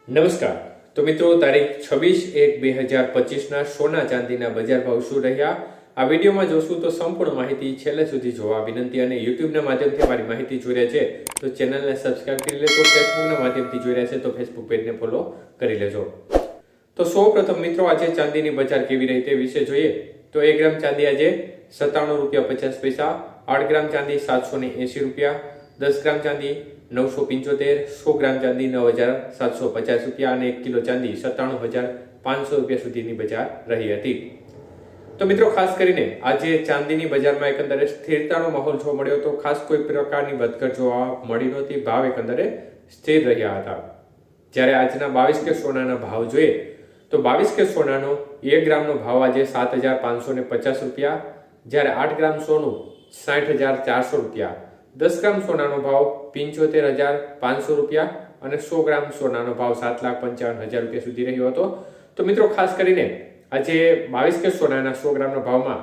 નમસ્કાર. તો મિત્રો, તારીખ 26/1/2025 સોના ચાંદીના બજાર ભાવ શું રહ્યા આ વિડીયોમાં જોશું. તો સંપૂર્ણ માહિતી છેલ્લે સુધી જોવા વિનંતી. અને યુટ્યુબના માધ્યમથી મારી માહિતી જોઈ રહ્યા છે તો ચેનલને સબસ્ક્રાઇબ કરી લેજો. ફેસબુકના માધ્યમથી જોઈ રહ્યા છે તો ફેસબુક પેજને ફોલો કરી લેજો. તો સૌપ્રથમ મિત્રો, આજે ચાંદીની બજાર કેવી રહી તે વિશે જોઈએ. તો 1 ગ્રામ ચાંદી આજે ₹97.50, 8 ગ્રામ ચાંદી ₹780, 10 ગ્રામ ચાંદી 975, 100 ગ્રામ ચાંદી ₹9,750 અને 1 કિલો ચાંદી ₹97,500 સુધીની બજાર રહી હતી. તો મિત્રો, ખાસ કરીને આજે ચાંદીની બજારમાં એકંદરે સ્થિરતાનો માહોલ જોવા મળ્યો હતો. ખાસ કોઈ પ્રકારની વધઘટ જોવા મળી નહોતી. ભાવ એકંદરે સ્થિર રહ્યા હતા. જ્યારે આજના 22 કે સોનાના ભાવ જોઈએ તો 22 કે સોનાનો 1 ગ્રામનો ભાવ આજે ₹7,550, જ્યારે 8 ગ્રામ સોનું ₹60,400, 10 ગ્રામ સોનાનો ભાવ ₹75,500 અને 100 ગ્રામ સોનાનો ભાવ ₹7,55,000 સુધી રહ્યો હતો. તો મિત્રો, ખાસ કરીને આજે 22 કે સોનાના 100 ગ્રામના ભાવમાં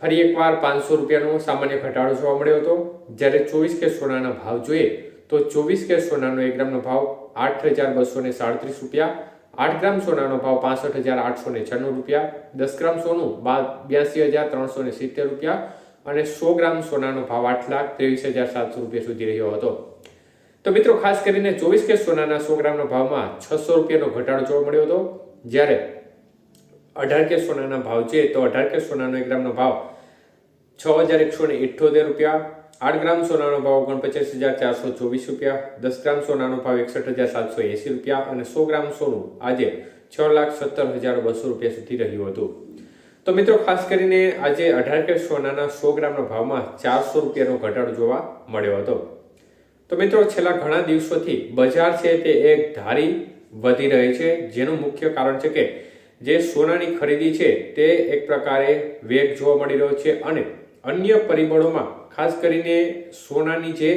ફરી એકવાર ₹500નો સામાન્ય ઘટાડો જોવા મળ્યો હતો. જ્યારે 24 કે સોનાના ભાવ જોઈએ તો 24 કે સોનાનો 1 ગ્રામનો ભાવ ₹8,237, 8 ગ્રામ સોનાનો ભાવ ₹65,896, 10 ગ્રામ સોનું ₹82,370 અને 100 ગ્રામ સોનાનો ભાવ ₹8,23,700 સુધી રહ્યો હતો. તો મિત્રો, ખાસ કરીને 24 કે સોનાના 100 ગ્રામના ભાવમાં ₹600નો ઘટાડો જોવા મળ્યો હતો. જ્યારે 18 કે સોનાના ભાવ છે તો 18 કે સોનાનો 1 ગ્રામનો ભાવ ₹6,178, 8 ગ્રામ સોનાનો ભાવ ₹49,424, 10 ગ્રામ સોનાનો ભાવ ₹61,780 અને 100 ગ્રામ સોનું આજે ₹6,70,200 સુધી રહ્યું હતું. તો મિત્રો, ખાસ કરીને આજે 18 કે સોનાના 100 ગ્રામના ભાવમાં ₹400નો ઘટાડો જોવા મળ્યો હતો. તો મિત્રો, છેલ્લા ઘણા દિવસોથી બજાર છે તે એક ધારી વધી રહી છે. જેનું મુખ્ય કારણ છે કે જે સોનાની ખરીદી છે તે એક પ્રકારે વેગ જોવા મળી રહ્યો છે અને અન્ય પરિબળોમાં ખાસ કરીને સોનાની જે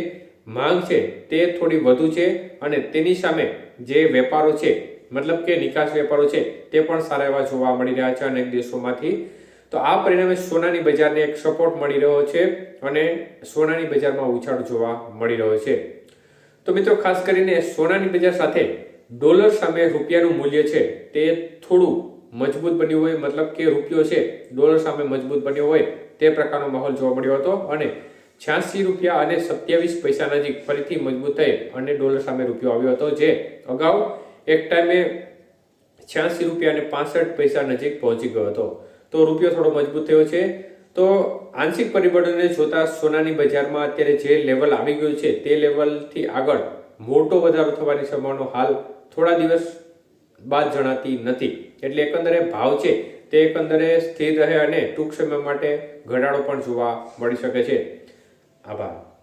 માંગ છે તે થોડી વધુ છે અને તેની સામે જે વેપારો છે, મતલબ કે નિકાસ વેપારો છે, તે પણ સારા એવા જોવા મળી રહ્યા છે અનેક દેશોમાંથી. તો આ પરિણામે સોનાની બજારને એક સપોર્ટ મળી રહ્યો છે અને સોનાની બજારમાં ઉછાળો જોવા મળી રહ્યો છે. તો મિત્રો, ખાસ કરીને સોનાની બજાર સાથે ડોલર સામે રૂપિયાનું મૂલ્ય છે તે થોડું મજબૂત બન્યું હોય, મતલબ કે રૂપિયો છે ડોલર સામે મજબૂત બન્યો હોય તે પ્રકારનો માહોલ જોવા મળ્યો હતો અને ₹86 અને 27 પૈસા નજીક ફરીથી મજબૂત થઈ અને ડોલર સામે રૂપિયો આવ્યો હતો, જે અગાઉ એક ટાઈમે ₹86 અને 65 પૈસા નજીક પહોંચી ગયો હતો. તો રૂપિયો થોડો મજબૂત થયો છે. તો આંશિક પરિબળોને જોતા સોનાની બજારમાં અત્યારે જે લેવલ આવી ગયું છે તે લેવલથી આગળ મોટો વધારો થવાની સંભાવના હાલ થોડા દિવસ બાદ જણાતી નથી. એટલે એકંદરે ભાવ છે તે એકંદરે સ્થિર રહે અને ટૂંક સમય માટે ઘટાડો પણ જોવા મળી શકે છે. આભાર.